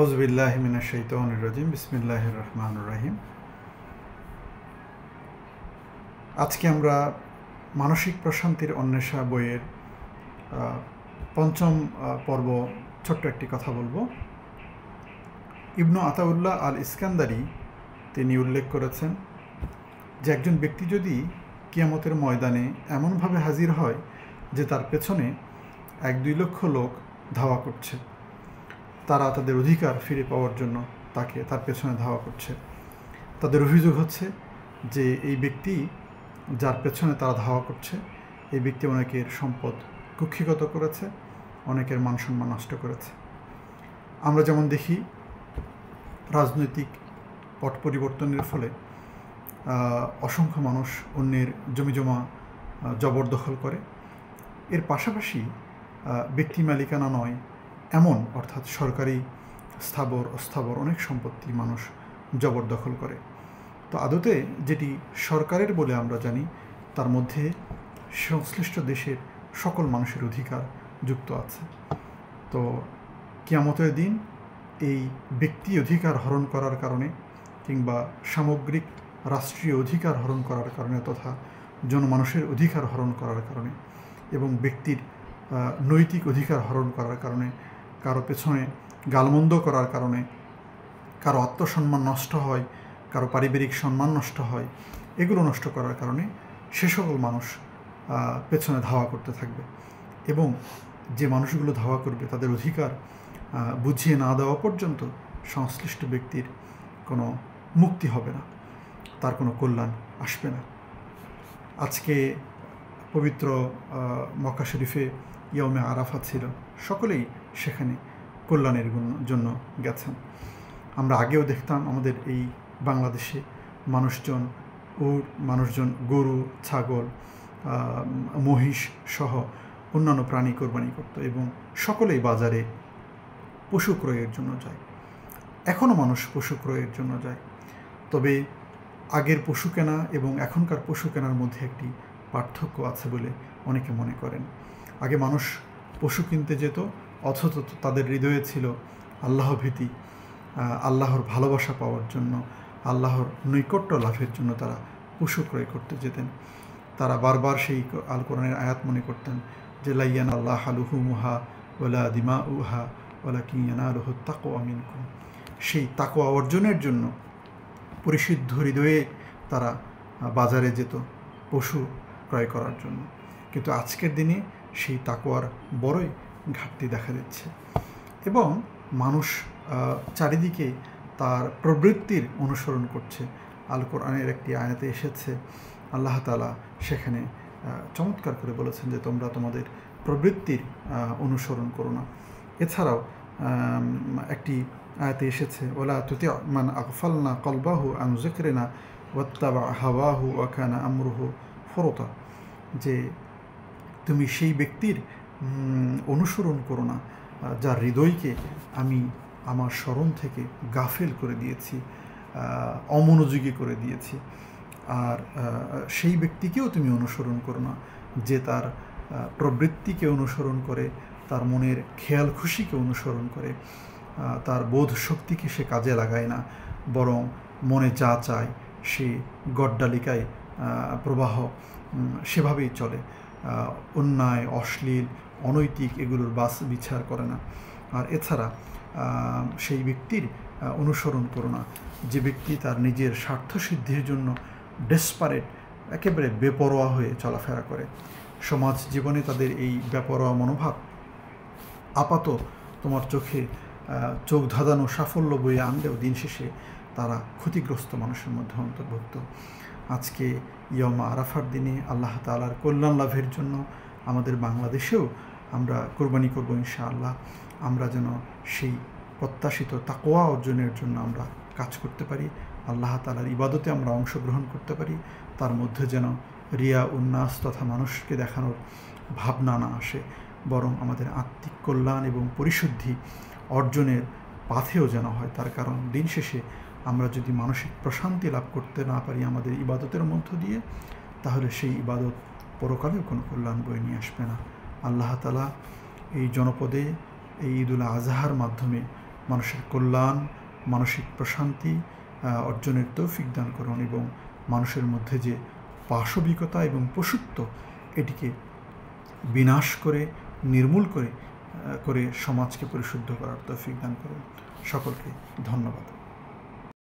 আউযুবিল্লাহি মিনাশ শাইতানির রাজিম বিসমিল্লাহির রহমানির রহিম। আজকে আমরা মানসিক প্রশান্তির অন্বেষা বইয়ের পঞ্চম পর্ব ছোট্ট একটি কথা বলবো। ইবনু আতাউল্লাহ আল ইস্কান্দারি তিনি উল্লেখ করেছেন যে একজন ব্যক্তি যদি কিয়ামতের ময়দানে এমনভাবে হাজির হয় যে তার পেছনে 1-2 লক্ষ লোক ধাওয়া করছে, তারা তাদের অধিকার ফিরে পাওয়ার জন্য তার পেছনে ধাওয়া করছে। তাদের অভিযোগ হচ্ছে যে এই ব্যক্তি যার পেছনে তারা ধাওয়া করছে, এই ব্যক্তি অনেকের সম্পদ কুক্ষিগত করেছে, অনেকের মান সম্মান নষ্ট করেছে। আমরা যেমন দেখি রাজনৈতিক পট পরিবর্তনের ফলে অসংখ্য মানুষ অন্যের জমিজমা জবরদখল করে। এর পাশাপাশি ব্যক্তি মালিকানা নয় এমন, অর্থাৎ সরকারি স্থাবর অস্থাবর অনেক সম্পত্তি মানুষ জবরদখল করে। তো আদতে যেটি সরকারের বলে আমরা জানি, তার মধ্যে সংশ্লিষ্ট দেশের সকল মানুষের অধিকার যুক্ত আছে। তো কিয়ামতের দিন এই ব্যক্তি অধিকার হরণ করার কারণে কিংবা সামগ্রিক রাষ্ট্রীয় অধিকার হরণ করার কারণে তথা জনমানুষের অধিকার হরণ করার কারণে এবং ব্যক্তির নৈতিক অধিকার হরণ করার কারণে, কারো পেছনে গালমন্দ করার কারণে কারো আত্মসম্মান নষ্ট হয়, কারো পারিবারিক সম্মান নষ্ট হয়, এগুলো নষ্ট করার কারণে সে সকল মানুষ পেছনে ধাওয়া করতে থাকবে এবং যে মানুষগুলো ধাওয়া করবে তাদের অধিকার বুঝিয়ে না দেওয়া পর্যন্ত সংশ্লিষ্ট ব্যক্তির কোনো মুক্তি হবে না, তার কোনো কল্যাণ আসবে না। আজকে পবিত্র মক্কা শরীফে ইয়মে আরাফা ছিল, সকলেই সেখানে কল্যাণের জন্য গেছেন। আমরা আগেও দেখতাম আমাদের এই বাংলাদেশে মানুষজন গরু, ছাগল, মহিষ সহ অন্যান্য প্রাণী কোরবানি করত এবং সকলেই বাজারে পশু ক্রয়ের জন্য যায়। এখনও মানুষ পশু ক্রয়ের জন্য যায়, তবে আগের পশু কেনা এবং এখনকার পশু কেনার মধ্যে একটি পার্থক্য আছে বলে অনেকে মনে করেন। আগে মানুষ পশু কিনতে যেত, অথচ তাদের হৃদয়ে ছিল আল্লাহ ভীতি, আল্লাহর ভালোবাসা পাওয়ার জন্য, আল্লাহর নৈকট্য লাভের জন্য তারা পশু ক্রয় করতে যেতেন। তারা বারবার সেই আল কোরআনের আয়াত মনে করতেন যে লাইয়ান আল্লাহ লুহুমুহা ওয়ালা দিমাউহা ওয়ালাকিন ইয়ানালুহু তাকওয়া মিনকুম। সেই তাকওয়া অর্জনের জন্য পরিশুদ্ধ হৃদয়ে তারা বাজারে যেত পশু ক্রয় করার জন্য। কিন্তু আজকের দিনে সেই তাকওয়ার বড়ই ঘাটতি দেখা দিচ্ছে এবং মানুষ চারিদিকে তার প্রবৃত্তির অনুসরণ করছে। আল কোরআনের একটি আয়াতে এসেছে, আল্লাহ তাআলা সেখানে চমৎকার করে বলেছেন যে তোমরা তোমাদের প্রবৃত্তির অনুসরণ করো না। এছাড়াও একটি আয়াতে এসেছে ওয়ালা তুতি মান আগফালনা কলবাহু আন যিকরিনা ওয়াত্তাবা হাওয়াহু ওয়া কানা আমরুহু ফুরতা, যে তুমি সেই ব্যক্তির অনুসরণ করো না যার হৃদয়কে আমি আমার স্মরণ থেকে গাফেল করে দিয়েছি, অমনোযোগী করে দিয়েছি। আর সেই ব্যক্তিকেও তুমি অনুসরণ করো না যে তার প্রবৃত্তিকে অনুসরণ করে, তার মনের খেয়াল খুশিকে অনুসরণ করে, তার বোধ শক্তিকে সে কাজে লাগায় না, বরং মনে যা চায় সে গড্ডালিকায় প্রবাহ সেভাবেই চলে, অন্যায়, অশ্লীল, অনৈতিক এগুলোর বিচার করে না। আর এছাড়া সেই ব্যক্তির অনুসরণ করো না যে ব্যক্তি তার নিজের স্বার্থসিদ্ধির জন্য ডেসপারেট, একেবারে বেপরোয়া হয়ে চলাফেরা করে। সমাজ জীবনে তাদের এই বেপরোয়া মনোভাব আপাত তোমার চোখে চোখ ধাঁধানো সাফল্য বয়ে আনলেও দিন শেষে তারা ক্ষতিগ্রস্ত মানুষের মধ্যে অন্তর্ভুক্ত। আজকে ইয়ম আরাফার দিনে আল্লাহ তাআলার কল্যাণ লাভের জন্য আমাদের বাংলাদেশেও আমরা কোরবানি করব ইনশাআল্লাহ। আমরা যেন সেই প্রত্যাশিত তাকওয়া অর্জনের জন্য আমরা কাজ করতে পারি, আল্লাহ তাআলার ইবাদতে আমরা অংশগ্রহণ করতে পারি, তার মধ্যে যেন রিয়া উন্নাস তথা মানুষকে দেখানোর ভাবনা না আসে, বরং আমাদের আত্মিক কল্যাণ এবং পরিশুদ্ধি অর্জনের পাথেও যেন হয়। তার কারণ দিন শেষে আমরা যদি মানসিক প্রশান্তি লাভ করতে না পারি আমাদের ইবাদতের মধ্য দিয়ে, তাহলে সেই ইবাদত পরকালেও কোনো কল্যাণ বয়ে নিয়ে আসবে না। আল্লাহ তাআলা এই জনপদে এই ঈদুল আজহার মাধ্যমে মানুষের কল্যাণ, মানসিক প্রশান্তি অর্জনের তৌফিক দান করুন এবং মানুষের মধ্যে যে পাশবিকতা এবং পশুত্ব এটিকে বিনাশ করে নির্মূল করে সমাজকে পরিশুদ্ধ করার তৌফিক দান করুন। সকলকে ধন্যবাদ।